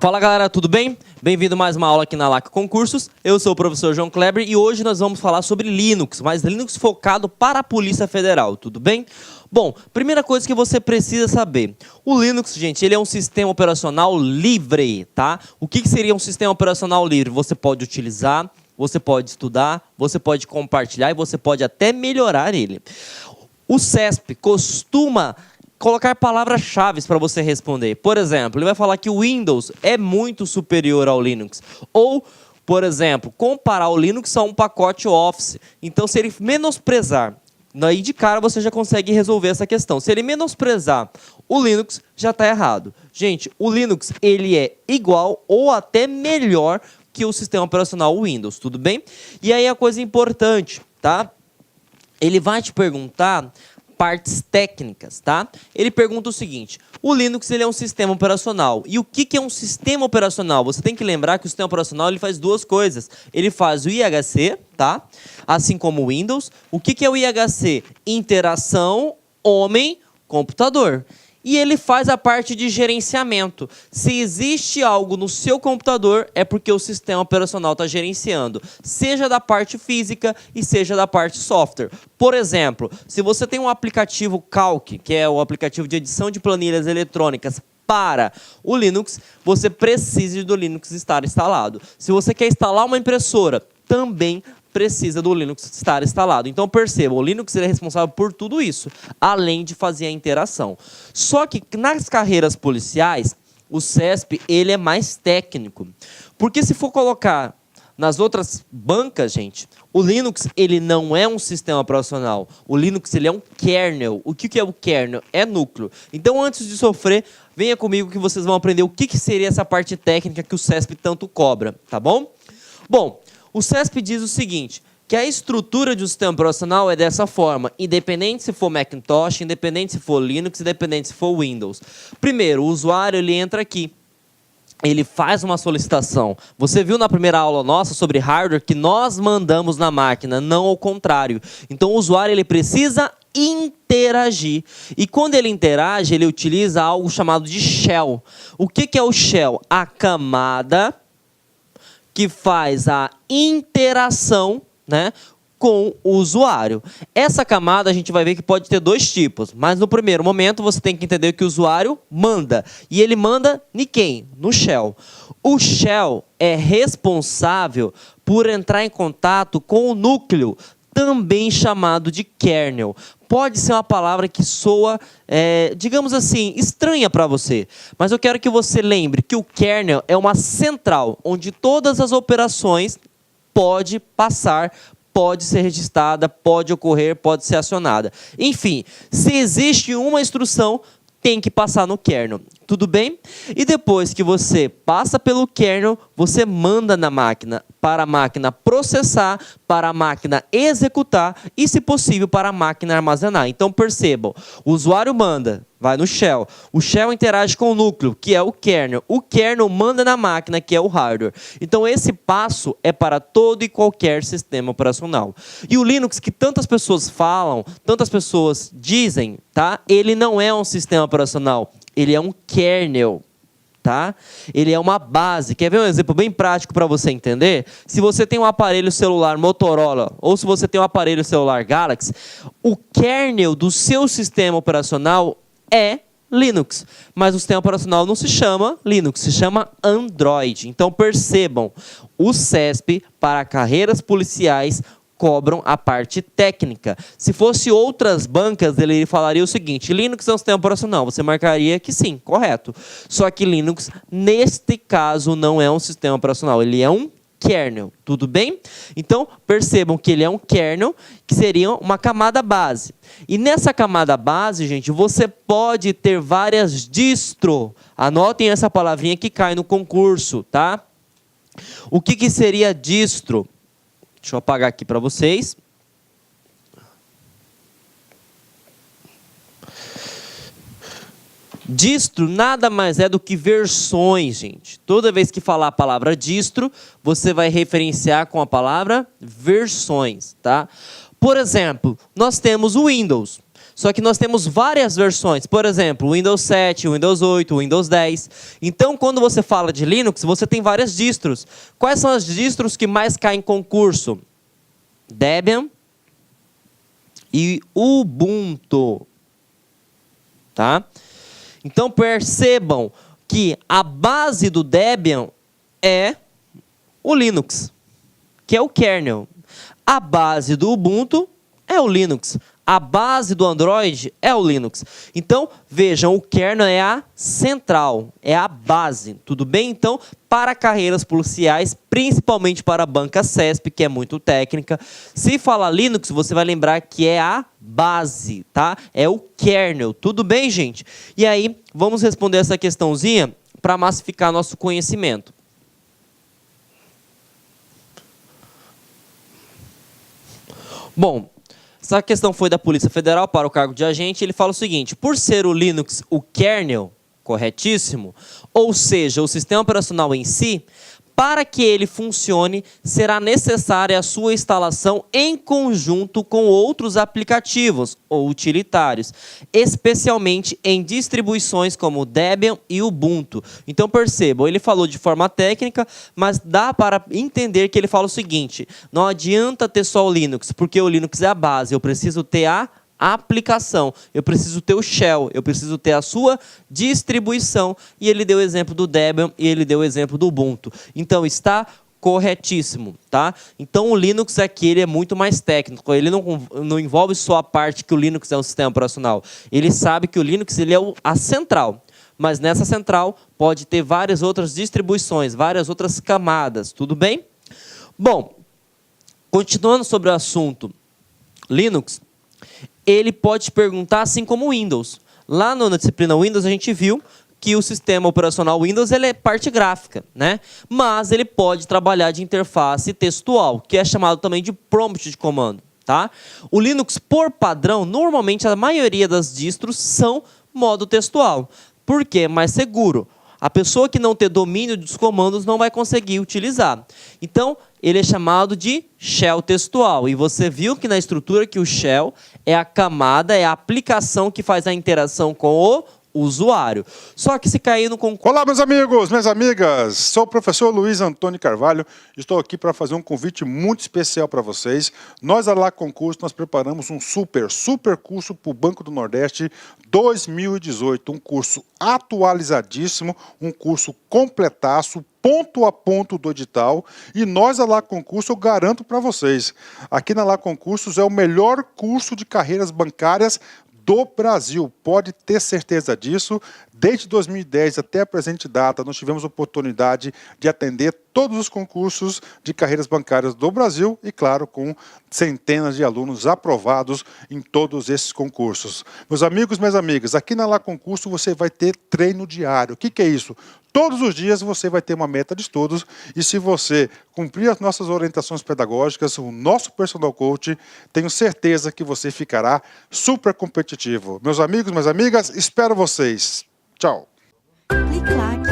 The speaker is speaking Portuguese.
Fala galera, tudo bem? Bem-vindo a mais uma aula aqui na LAC Concursos. Eu sou o professor João Kleber e hoje nós vamos falar sobre Linux, mas Linux focado para a Polícia Federal, tudo bem? Bom, primeira coisa que você precisa saber. O Linux, gente, ele é um sistema operacional livre, tá? O que seria um sistema operacional livre? Você pode utilizar, você pode estudar, você pode compartilhar e você pode até melhorar ele. O CESP costuma colocar palavras-chave para você responder. Por exemplo, ele vai falar que o Windows é muito superior ao Linux. Ou, por exemplo, comparar o Linux a um pacote Office. Então, se ele menosprezar, aí de cara você já consegue resolver essa questão. Se ele menosprezar o Linux, já está errado. Gente, o Linux ele é igual ou até melhor que o sistema operacional Windows, tudo bem? E aí a coisa importante, tá? Ele vai te perguntar partes técnicas, tá? Ele pergunta o seguinte: o Linux ele é um sistema operacional. E o que é um sistema operacional? Você tem que lembrar que o sistema operacional ele faz duas coisas. Ele faz o IHC, tá? Assim como o Windows. O que é o IHC? Interação homem-computador. E ele faz a parte de gerenciamento. Se existe algo no seu computador, é porque o sistema operacional está gerenciando. Seja da parte física e seja da parte software. Por exemplo, se você tem um aplicativo Calc, que é o aplicativo de edição de planilhas eletrônicas, para o Linux, você precisa do Linux estar instalado. Se você quer instalar uma impressora, também precisa do Linux estar instalado. Então perceba, o Linux ele é responsável por tudo isso, além de fazer a interação. Só que nas carreiras policiais, o CESP ele é mais técnico. Porque se for colocar nas outras bancas, gente, o Linux ele não é um sistema operacional. O Linux ele é um kernel. O que é o kernel? É núcleo. Então antes de sofrer, venha comigo que vocês vão aprender o que seria essa parte técnica que o CESP tanto cobra, tá bom? Bom, o CESP diz o seguinte, que a estrutura de um sistema operacional é dessa forma, independente se for Macintosh, independente se for Linux, independente se for Windows. Primeiro, o usuário ele entra aqui, ele faz uma solicitação. Você viu na primeira aula nossa sobre hardware que nós mandamos na máquina, não ao contrário. Então o usuário ele precisa interagir. E quando ele interage, ele utiliza algo chamado de shell. O que é o shell? A camada que faz a interação, né, com o usuário. Essa camada a gente vai ver que pode ter dois tipos, mas no primeiro momento você tem que entender que o usuário manda. E ele manda em quem? No shell. O shell é responsável por entrar em contato com o núcleo, também chamado de kernel. Pode ser uma palavra que soa, digamos assim, estranha para você. Mas eu quero que você lembre que o kernel é uma central, onde todas as operações podem passar, pode ser registrada, pode ocorrer, pode ser acionada. Enfim, se existe uma instrução, tem que passar no kernel. Tudo bem? E depois que você passa pelo kernel, você manda na máquina, para a máquina processar, para a máquina executar e, se possível, para a máquina armazenar. Então, percebam, o usuário manda, vai no shell. O shell interage com o núcleo, que é o kernel. O kernel manda na máquina, que é o hardware. Então, esse passo é para todo e qualquer sistema operacional. E o Linux, que tantas pessoas falam, tantas pessoas dizem, tá? Ele não é um sistema operacional. Ele é um kernel, tá? Ele é uma base. Quer ver um exemplo bem prático para você entender? Se você tem um aparelho celular Motorola ou se você tem um aparelho celular Galaxy, o kernel do seu sistema operacional é Linux. Mas o sistema operacional não se chama Linux, se chama Android. Então percebam, o CESP para carreiras policiais cobram a parte técnica. Se fosse outras bancas, ele falaria o seguinte: Linux é um sistema operacional. Você marcaria que sim, correto. Só que Linux, neste caso, não é um sistema operacional. Ele é um kernel, tudo bem? Então, percebam que ele é um kernel, que seria uma camada base. E nessa camada base, gente, você pode ter várias distro. Anotem essa palavrinha que cai no concurso, tá? O que seria distro? Deixa eu apagar aqui para vocês. Distro nada mais é do que versões, gente. Toda vez que falar a palavra distro, você vai referenciar com a palavra versões, tá? Por exemplo, nós temos o Windows. Só que nós temos várias versões. Por exemplo, Windows 7, Windows 8, Windows 10. Então, quando você fala de Linux, você tem várias distros. Quais são as distros que mais caem em concurso? Debian e Ubuntu. Tá? Então, percebam que a base do Debian é o Linux, que é o kernel. A base do Ubuntu é o Linux. A base do Android é o Linux. Então, vejam, o kernel é a central, é a base. Tudo bem? Então, para carreiras policiais, principalmente para a banca CESP, que é muito técnica, se falar Linux, você vai lembrar que é a base, tá? É o kernel. Tudo bem, gente? E aí, vamos responder essa questãozinha para massificar nosso conhecimento. Bom, essa questão foi da Polícia Federal para o cargo de agente. Ele fala o seguinte: por ser o Linux o kernel, corretíssimo, ou seja, o sistema operacional em si, para que ele funcione, será necessária a sua instalação em conjunto com outros aplicativos ou utilitários, especialmente em distribuições como Debian e Ubuntu. Então percebam, ele falou de forma técnica, mas dá para entender que ele fala o seguinte: não adianta ter só o Linux, porque o Linux é a base, eu preciso ter a aplicação, eu preciso ter o shell, eu preciso ter a sua distribuição. E ele deu o exemplo do Debian e ele deu o exemplo do Ubuntu. Então está corretíssimo, tá? Então o Linux aqui ele é muito mais técnico, ele não envolve só a parte que o Linux é um sistema operacional. Ele sabe que o Linux ele é a central, mas nessa central pode ter várias outras distribuições, várias outras camadas, tudo bem? Bom, continuando sobre o assunto Linux, ele pode perguntar assim como o Windows. Lá na disciplina Windows a gente viu que o sistema operacional Windows ele é parte gráfica, né? Mas ele pode trabalhar de interface textual, que é chamado também de prompt de comando, tá? O Linux, por padrão, normalmente a maioria das distros são modo textual. Por quê? É mais seguro. A pessoa que não tem domínio dos comandos não vai conseguir utilizar. Então, ele é chamado de shell textual. E você viu que na estrutura que o shell é a camada, é a aplicação que faz a interação com o usuário. Só que se cair no concurso... Olá, meus amigos, minhas amigas. Sou o professor Luiz Antônio Carvalho. Estou aqui para fazer um convite muito especial para vocês. Nós, a Lá Concurso, nós preparamos um super curso para o Banco do Nordeste 2018. Um curso atualizadíssimo, um curso completaço, ponto a ponto do edital, e nós, a Lá Concurso, eu garanto para vocês, aqui na Lá Concursos é o melhor curso de carreiras bancárias do Brasil, pode ter certeza disso. Desde 2010 até a presente data, nós tivemos a oportunidade de atender todos os concursos de carreiras bancárias do Brasil e, claro, com centenas de alunos aprovados em todos esses concursos. Meus amigos, minhas amigas, aqui na Lá Concurso você vai ter treino diário. O que é isso? Todos os dias você vai ter uma meta de estudos e se você cumprir as nossas orientações pedagógicas, o nosso personal coach, tenho certeza que você ficará super competitivo. Meus amigos, minhas amigas, espero vocês. Tchau. Clique lá.